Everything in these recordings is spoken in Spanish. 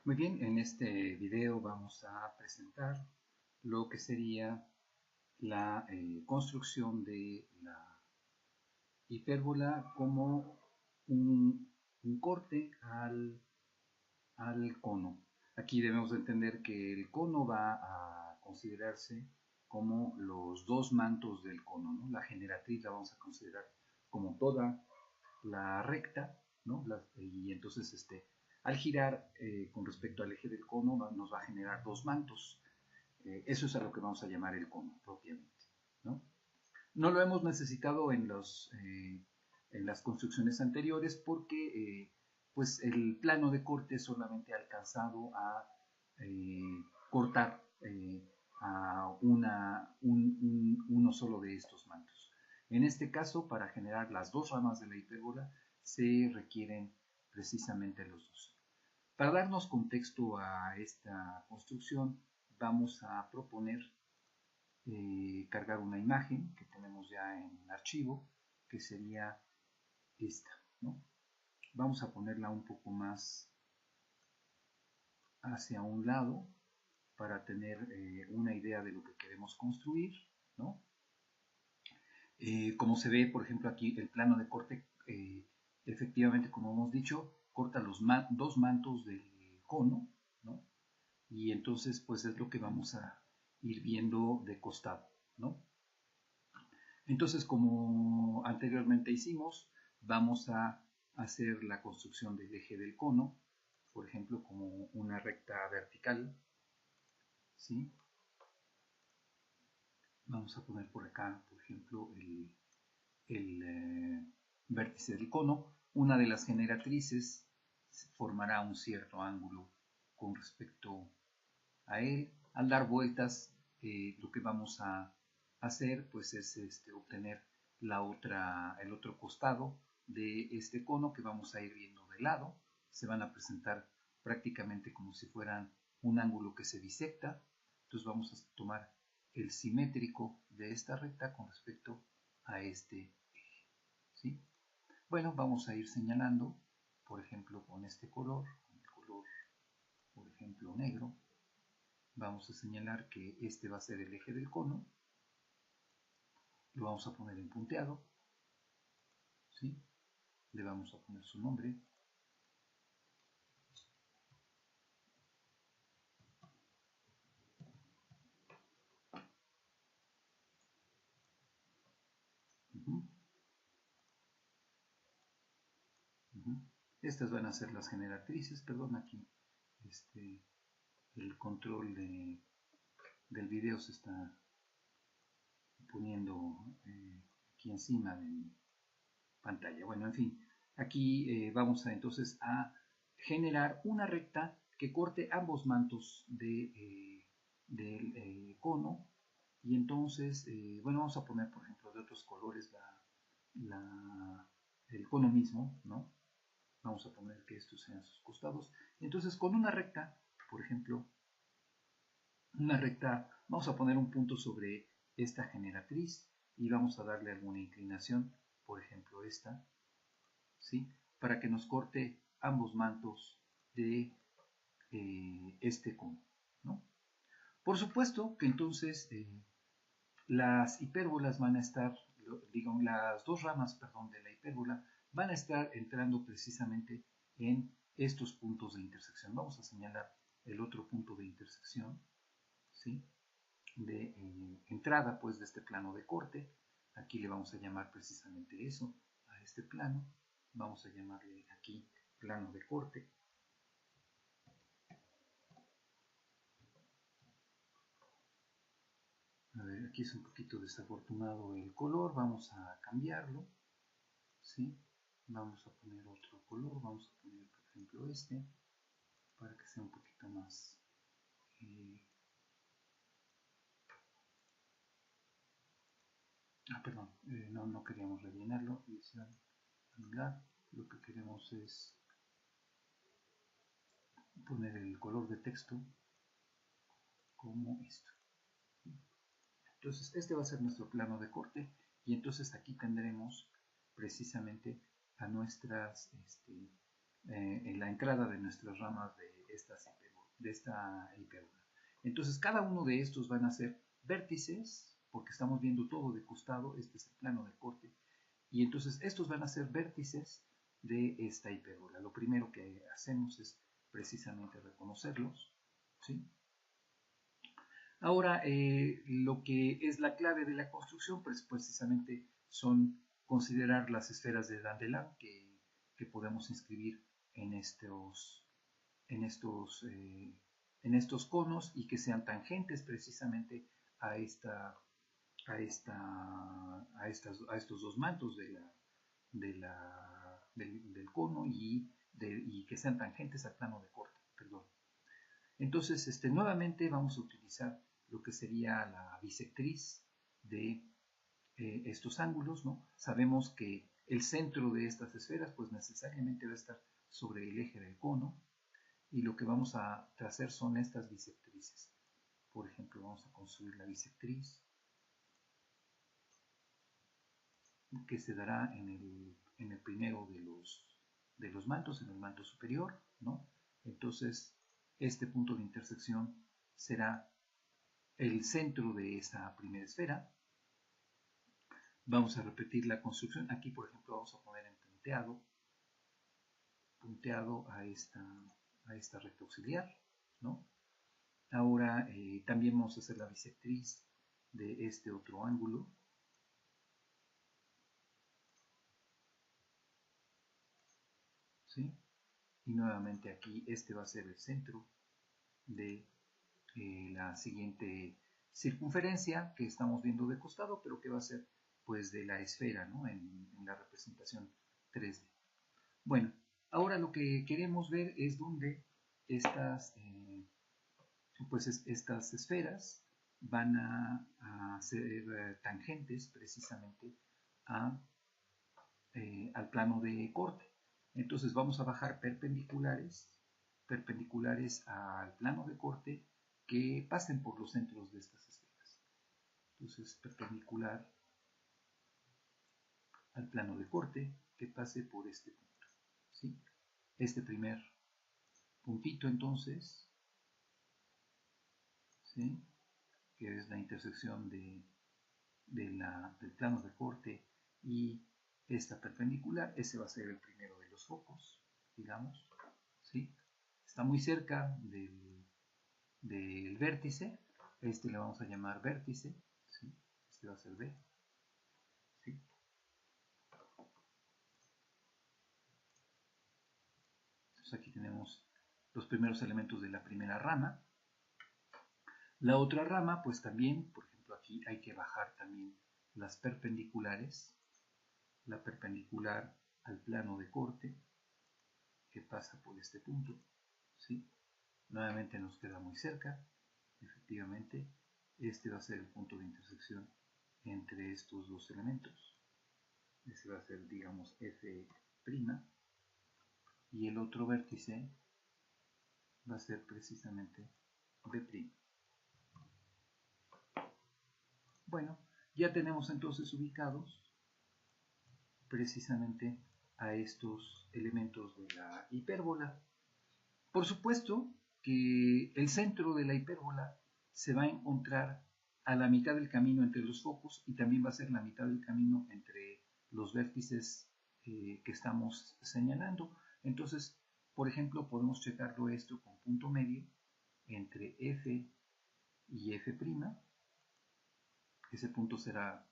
Muy bien, en este video vamos a presentar lo que sería la construcción de la hipérbola como un corte al cono. Aquí debemos de entender que el cono va a considerarse como los dos mantos del cono, ¿no? La generatriz la vamos a considerar como toda la recta, ¿no? Y entonces al girar con respecto al eje del cono nos va a generar dos mantos. Eso es a lo que vamos a llamar el cono propiamente, ¿no? No lo hemos necesitado en las construcciones anteriores porque pues el plano de corte solamente ha alcanzado a cortar a uno solo de estos mantos. En este caso, para generar las dos ramas de la hipérbola, se requieren precisamente los dos. Para darnos contexto a esta construcción, vamos a proponer cargar una imagen que tenemos ya en archivo, que sería esta, ¿no? Vamos a ponerla un poco más hacia un lado para tener una idea de lo que queremos construir, ¿no? Como se ve, por ejemplo, aquí el plano de corte, efectivamente, como hemos dicho, corta los dos mantos del cono, ¿no? Y entonces, pues es lo que vamos a ir viendo de costado, ¿no? Entonces, como anteriormente hicimos, vamos a hacer la construcción del eje del cono, por ejemplo, como una recta vertical, ¿sí? Vamos a poner por acá, por ejemplo, el vértice del cono. Una de las generatrices formará un cierto ángulo con respecto a él. Al dar vueltas, lo que vamos a hacer pues es obtener el otro costado de este cono que vamos a ir viendo de lado. Se van a presentar prácticamente como si fueran un ángulo que se bisecta. Entonces vamos a tomar el simétrico de esta recta con respecto a este eje, ¿sí? Bueno, vamos a ir señalando, por ejemplo, con este color, con el color, por ejemplo, negro. Vamos a señalar que este va a ser el eje del cono. Lo vamos a poner en punteado, ¿sí? Le vamos a poner su nombre. Uh -huh, uh -huh. Estas van a ser las generatrices, perdón, aquí el control del video se está poniendo aquí encima de mi pantalla. Bueno, en fin, aquí vamos a entonces a generar una recta que corte ambos mantos del cono. Y entonces, bueno, vamos a poner, por ejemplo, de otros colores el cono mismo, ¿no? Vamos a poner que estos sean sus costados. Entonces, con una recta, por ejemplo, una recta, vamos a poner un punto sobre esta generatriz y vamos a darle alguna inclinación, por ejemplo esta, ¿sí? Para que nos corte ambos mantos de este cono, ¿no? Por supuesto que entonces las hipérbolas van a estar, digamos, las dos ramas, perdón, de la hipérbola van a estar entrando precisamente en estos puntos de intersección. Vamos a señalar el otro punto de intersección, ¿sí? De entrada, pues, de este plano de corte. Aquí le vamos a llamar precisamente eso, a este plano. Vamos a llamarle aquí plano de corte. A ver, aquí es un poquito desafortunado el color, vamos a cambiarlo, ¿sí? Vamos a poner otro color, vamos a poner por ejemplo este, para que sea un poquito más... perdón, no queríamos rellenarlo, edición, anular, lo que queremos es poner el color de texto como esto. Entonces este va a ser nuestro plano de corte y entonces aquí tendremos precisamente a nuestras en la entrada de nuestras ramas de esta hipérbola. Entonces cada uno de estos van a ser vértices, porque estamos viendo todo de costado, este es el plano de corte, y entonces estos van a ser vértices de esta hipérbola. Lo primero que hacemos es precisamente reconocerlos, ¿sí? Ahora, lo que es la clave de la construcción, pues precisamente son considerar las esferas de Dandelin que podemos inscribir en en estos, eh, en estos conos y que sean tangentes precisamente a, a estos dos mantos del cono y que sean tangentes al plano de corte. Perdón. Entonces, nuevamente vamos a utilizar lo que sería la bisectriz de estos ángulos, ¿no? Sabemos que el centro de estas esferas, pues necesariamente va a estar sobre el eje del cono, y lo que vamos a hacer son estas bisectrices. Por ejemplo, vamos a construir la bisectriz que se dará en el primero de los mantos, en el manto superior, ¿no? Entonces, este punto de intersección será el centro de esa primera esfera. Vamos a repetir la construcción. Aquí, por ejemplo, vamos a poner en punteado a esta recta auxiliar, ¿no? Ahora también vamos a hacer la bisectriz de este otro ángulo. ¿Sí? Y nuevamente aquí este va a ser el centro de la siguiente circunferencia que estamos viendo de costado, pero que va a ser pues de la esfera, ¿no? en la representación 3D. Bueno, ahora lo que queremos ver es dónde estas esferas van a ser tangentes precisamente al plano de corte. Entonces vamos a bajar perpendiculares al plano de corte que pasen por los centros de estas esferas. Entonces perpendicular al plano de corte que pase por este punto, ¿sí? Este primer puntito entonces, ¿sí? Que es la intersección del plano de corte y esta perpendicular, ese va a ser el primero de los focos, digamos, ¿sí? Está muy cerca del vértice, este le vamos a llamar vértice, ¿sí? Este va a ser B, ¿sí? Entonces aquí tenemos los primeros elementos de la primera rama. La otra rama, pues también, por ejemplo, aquí hay que bajar también las perpendiculares, la perpendicular al plano de corte, que pasa por este punto, ¿sí? Nuevamente nos queda muy cerca, efectivamente, este va a ser el punto de intersección entre estos dos elementos. Este va a ser, digamos, F', y el otro vértice va a ser precisamente B'. Bueno, ya tenemos entonces ubicados precisamente a estos elementos de la hipérbola. Por supuesto que el centro de la hipérbola se va a encontrar a la mitad del camino entre los focos y también va a ser la mitad del camino entre los vértices que estamos señalando. Entonces, por ejemplo, podemos checarlo esto con punto medio entre F y F'. Ese punto será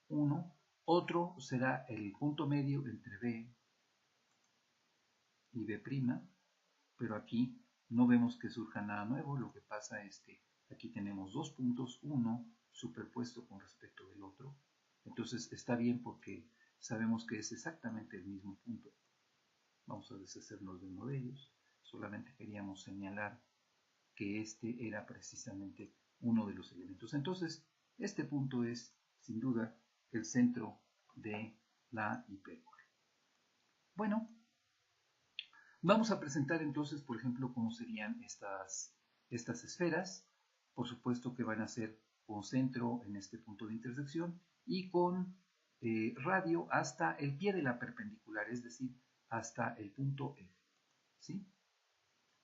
1. Otro será el punto medio entre B y B', pero aquí no vemos que surja nada nuevo. Lo que pasa es que aquí tenemos dos puntos, uno superpuesto con respecto del otro. Entonces está bien porque sabemos que es exactamente el mismo punto. Vamos a deshacernos de uno de ellos. Solamente queríamos señalar que este era precisamente uno de los elementos. Entonces, este punto es, sin duda, el centro de la hipérbola. Bueno, vamos a presentar entonces, por ejemplo, cómo serían estas esferas. Por supuesto que van a ser con centro en este punto de intersección y con radio hasta el pie de la perpendicular, es decir, hasta el punto F, ¿sí?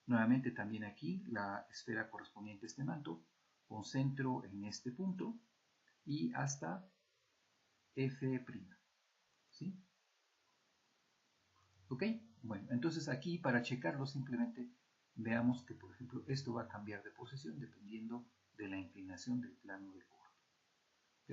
Nuevamente también aquí la esfera correspondiente a este manto, concentro en este punto y hasta F', ¿sí? ¿Ok? Bueno, entonces aquí para checarlo simplemente veamos que, por ejemplo, esto va a cambiar de posición dependiendo de la inclinación del plano de corte. ¿Ok?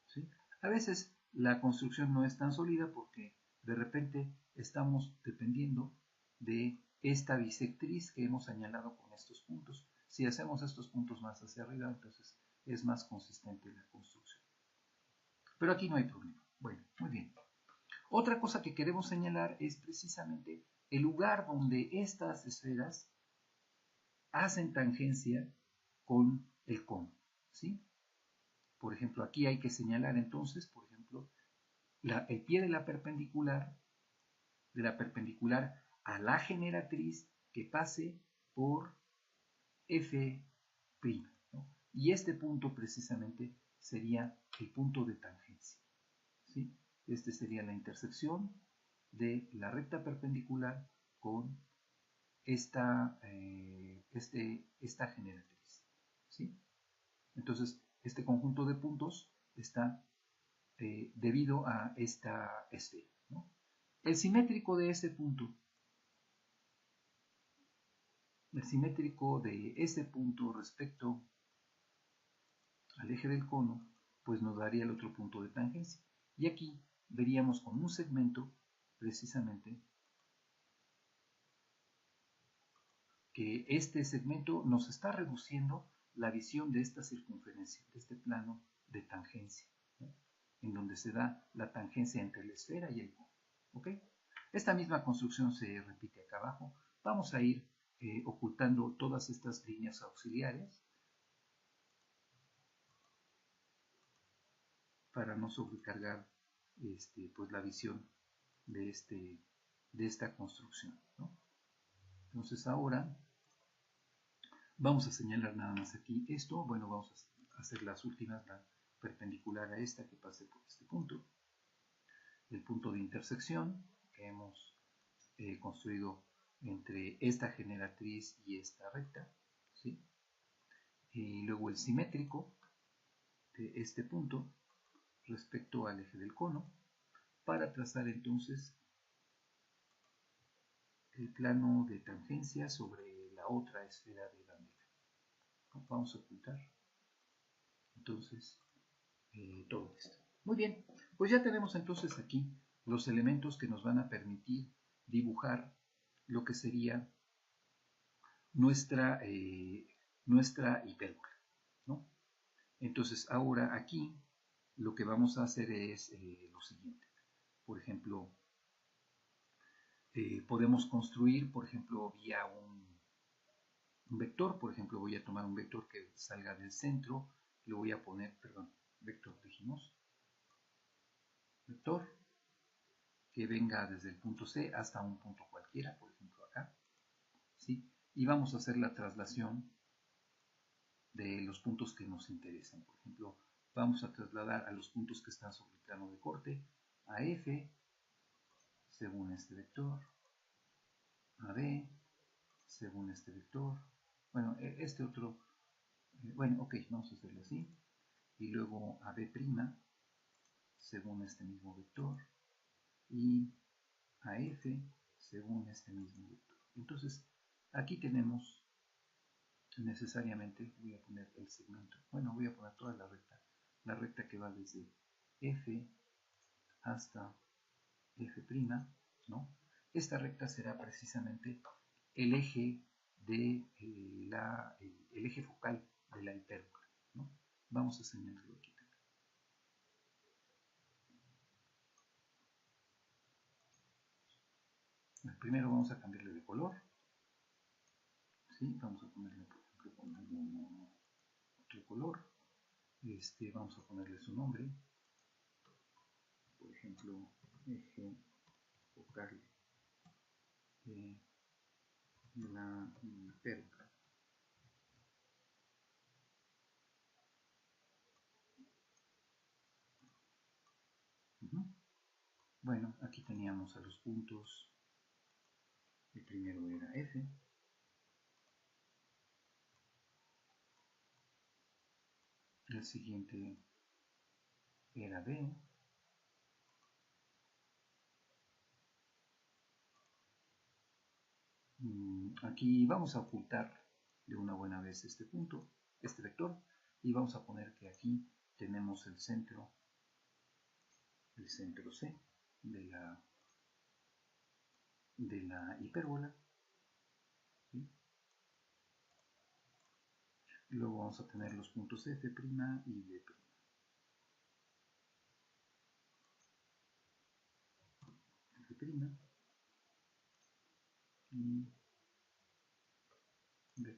¿Sí? A veces la construcción no es tan sólida porque de repente estamos dependiendo de esta bisectriz que hemos señalado con estos puntos. Si hacemos estos puntos más hacia arriba, entonces es más consistente la construcción. Pero aquí no hay problema. Bueno, muy bien. Otra cosa que queremos señalar es precisamente el lugar donde estas esferas hacen tangencia con el cono, ¿sí? Por ejemplo, aquí hay que señalar entonces, por ejemplo, el pie de la perpendicular a la generatriz que pase por F', ¿no? Y este punto precisamente sería el punto de tangencia, ¿sí? Este sería la intersección de la recta perpendicular con esta generatriz, ¿sí? Entonces, este conjunto de puntos está debido a esta esfera, ¿no? El simétrico de ese punto, respecto al eje del cono, pues nos daría el otro punto de tangencia. Y aquí veríamos con un segmento, precisamente, que este segmento nos está reduciendo la visión de esta circunferencia, de este plano de tangencia, ¿no? En donde se da la tangencia entre la esfera y el cono. ¿Ok? Esta misma construcción se repite acá abajo. Vamos a ir ocultando todas estas líneas auxiliares para no sobrecargar pues la visión de, esta construcción, ¿no? Entonces ahora vamos a señalar nada más aquí esto. Bueno, vamos a hacer las últimas, la perpendicular a esta que pase por este punto. El punto de intersección que hemos construido entre esta generatriz y esta recta, ¿sí? Y luego el simétrico de este punto respecto al eje del cono para trazar entonces el plano de tangencia sobre la otra esfera de bandera. Vamos a ocultar entonces todo esto. Muy bien, pues ya tenemos entonces aquí los elementos que nos van a permitir dibujar lo que sería nuestra hipérbola, ¿no? Entonces ahora aquí lo que vamos a hacer es lo siguiente. Por ejemplo, podemos construir, por ejemplo, vía un vector. Por ejemplo, voy a tomar un vector que salga del centro, le voy a poner, perdón, vector dijimos, vector que venga desde el punto C hasta un punto cualquiera, por ejemplo acá, ¿sí? Y vamos a hacer la traslación de los puntos que nos interesan. Por ejemplo, vamos a trasladar a los puntos que están sobre el plano de corte a F según este vector, a B según este vector, bueno, este otro, bueno, ok, vamos a hacerlo así, y luego a B' según este mismo vector, y a F según este mismo vector. Entonces, aquí tenemos necesariamente, voy a poner el segmento, bueno, voy a poner toda la recta que va desde F hasta F', ¿no? Esta recta será precisamente el eje el eje focal de la hipérbola, ¿no? Vamos a señalarlo aquí. Primero vamos a cambiarle de color, ¿sí? Vamos a ponerle, por ejemplo, con algún otro color. Vamos a ponerle su nombre, por ejemplo, eje focal de la hipérbola. Bueno, aquí teníamos a los puntos. El primero era F. El siguiente era B. Aquí vamos a ocultar de una buena vez este punto, este vector, y vamos a poner que aquí tenemos el centro C de la hipérbola, ¿sí? Y luego vamos a tener los puntos F' y B'. F' y B'.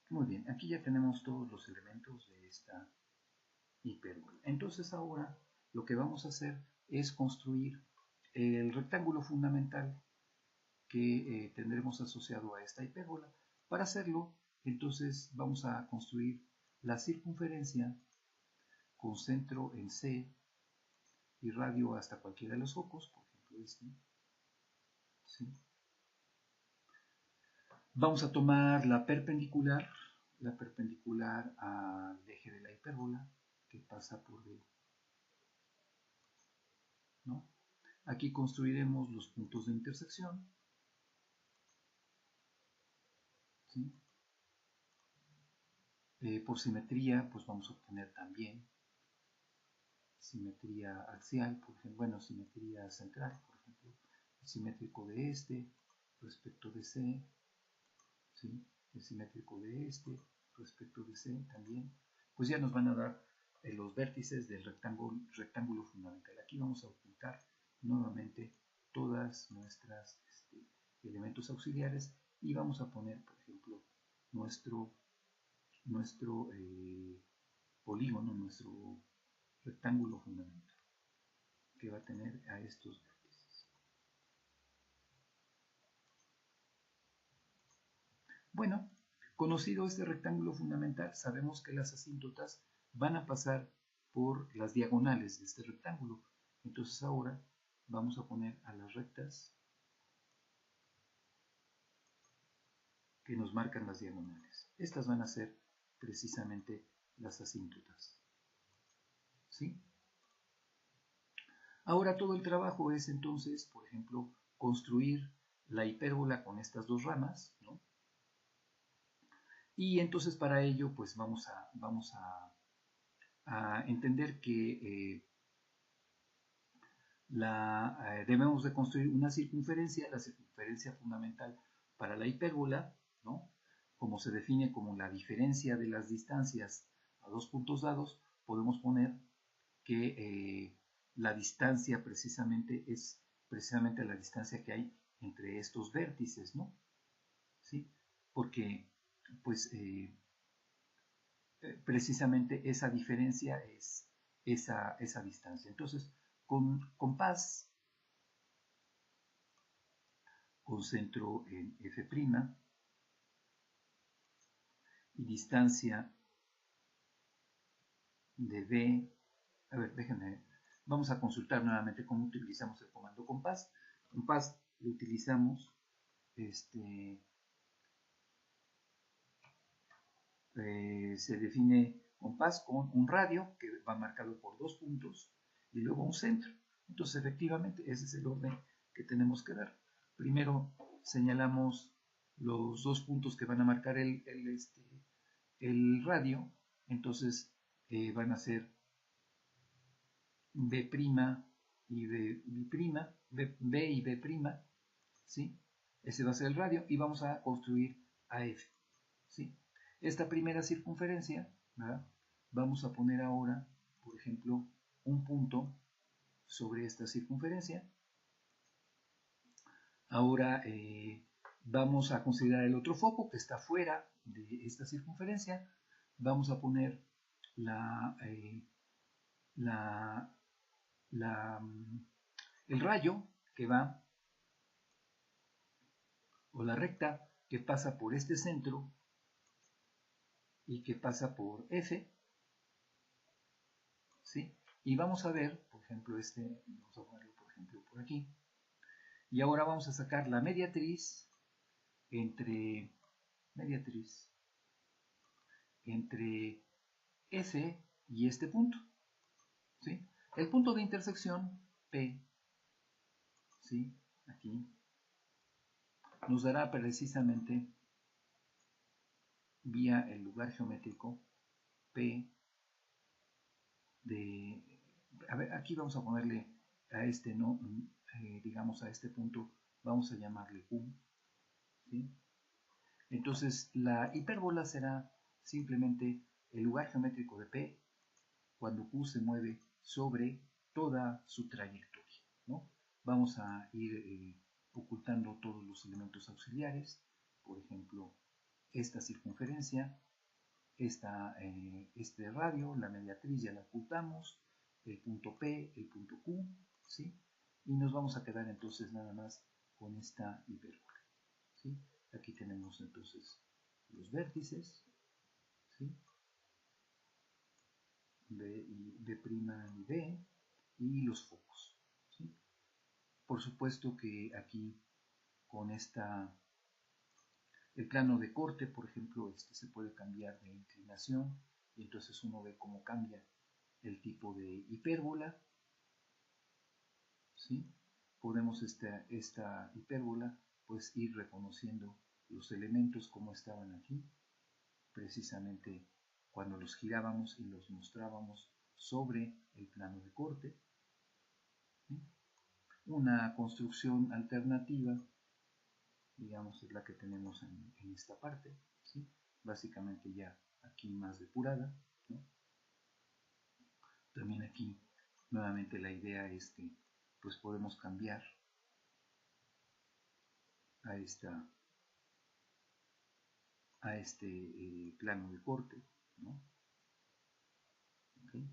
Muy bien, aquí ya tenemos todos los elementos de esta hipérbola. Entonces ahora lo que vamos a hacer es construir el rectángulo fundamental que tendremos asociado a esta hipérbola. Para hacerlo, entonces vamos a construir la circunferencia con centro en C y radio hasta cualquiera de los focos, por ejemplo este. ¿Sí? Vamos a tomar la perpendicular al eje de la hipérbola, que pasa por D, ¿no? Aquí construiremos los puntos de intersección, ¿sí? Por simetría, pues vamos a obtener también simetría axial, por ejemplo, bueno, simetría central, por ejemplo, el simétrico de este respecto de C, ¿sí? El simétrico de este respecto de C también, pues ya nos van a dar los vértices del rectángulo fundamental. Aquí vamos a ocultar nuevamente todas nuestras elementos auxiliares y vamos a poner, por ejemplo, nuestro polígono, nuestro rectángulo fundamental, que va a tener a estos vértices. Bueno, conocido este rectángulo fundamental, sabemos que las asíntotas van a pasar por las diagonales de este rectángulo. Entonces ahora vamos a poner a las rectas que nos marcan las diagonales. Estas van a ser precisamente las asíntotas. ¿Sí? Ahora todo el trabajo es entonces, por ejemplo, construir la hipérbola con estas dos ramas, ¿no? Y entonces para ello pues vamos a entender que debemos de construir una circunferencia, la circunferencia fundamental para la hipérbola, ¿no? Como se define como la diferencia de las distancias a dos puntos dados, podemos poner que la distancia precisamente es precisamente la distancia que hay entre estos vértices, ¿no? ¿Sí? Porque pues precisamente esa diferencia es esa distancia. Entonces, con compás, con centro en F' y distancia de B, a ver, déjenme, vamos a consultar nuevamente cómo utilizamos el comando compás. Compás lo utilizamos, se define compás con un radio que va marcado por dos puntos y luego un centro. Entonces, efectivamente, ese es el orden que tenemos que dar. Primero señalamos los dos puntos que van a marcar el radio, entonces van a ser B' y B', B y B', ¿sí? Ese va a ser el radio y vamos a construir AF, ¿sí? Esta primera circunferencia, ¿verdad? Vamos a poner ahora, por ejemplo, un punto sobre esta circunferencia. Ahora vamos a considerar el otro foco que está fuera de esta circunferencia. Vamos a poner el rayo que va, o la recta que pasa por este centro y que pasa por F, Y vamos a ver, por ejemplo, vamos a ponerlo por ejemplo por aquí. Y ahora vamos a sacar la mediatriz entre, mediatriz entre F y este punto. ¿Sí? El punto de intersección P, ¿sí? Aquí, nos dará precisamente vía el lugar geométrico P de... A ver, aquí vamos a ponerle a este, ¿no? Digamos a este punto, vamos a llamarle Q, ¿sí? Entonces, la hipérbola será simplemente el lugar geométrico de P cuando Q se mueve sobre toda su trayectoria, ¿no? Vamos a ir ocultando todos los elementos auxiliares, por ejemplo, esta circunferencia, este radio, la mediatriz ya la ocultamos, el punto P, el punto Q, ¿sí? Y nos vamos a quedar entonces nada más con esta hipérbola, ¿sí? Aquí tenemos entonces los vértices, ¿sí? B y B' y los focos, ¿sí? Por supuesto que aquí con el plano de corte, por ejemplo, se puede cambiar de inclinación y entonces uno ve cómo cambia el tipo de hipérbola, ¿sí? Podemos esta hipérbola pues ir reconociendo los elementos como estaban aquí, precisamente cuando los girábamos y los mostrábamos sobre el plano de corte, ¿sí? Una construcción alternativa, digamos, es la que tenemos en esta parte, ¿sí? Básicamente ya aquí más depurada, ¿no? También aquí nuevamente la idea es que pues podemos cambiar a este plano de corte, ¿no? ¿Okay?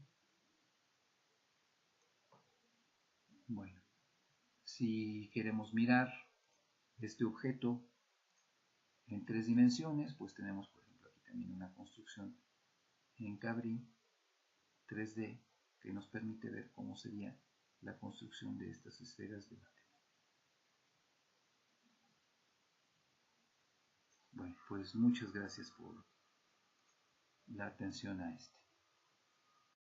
Bueno, si queremos mirar este objeto en 3 dimensiones, pues tenemos por ejemplo aquí también una construcción en Cabri 3D que nos permite ver cómo sería la construcción de estas esferas de materia. Bueno, pues muchas gracias por la atención a este.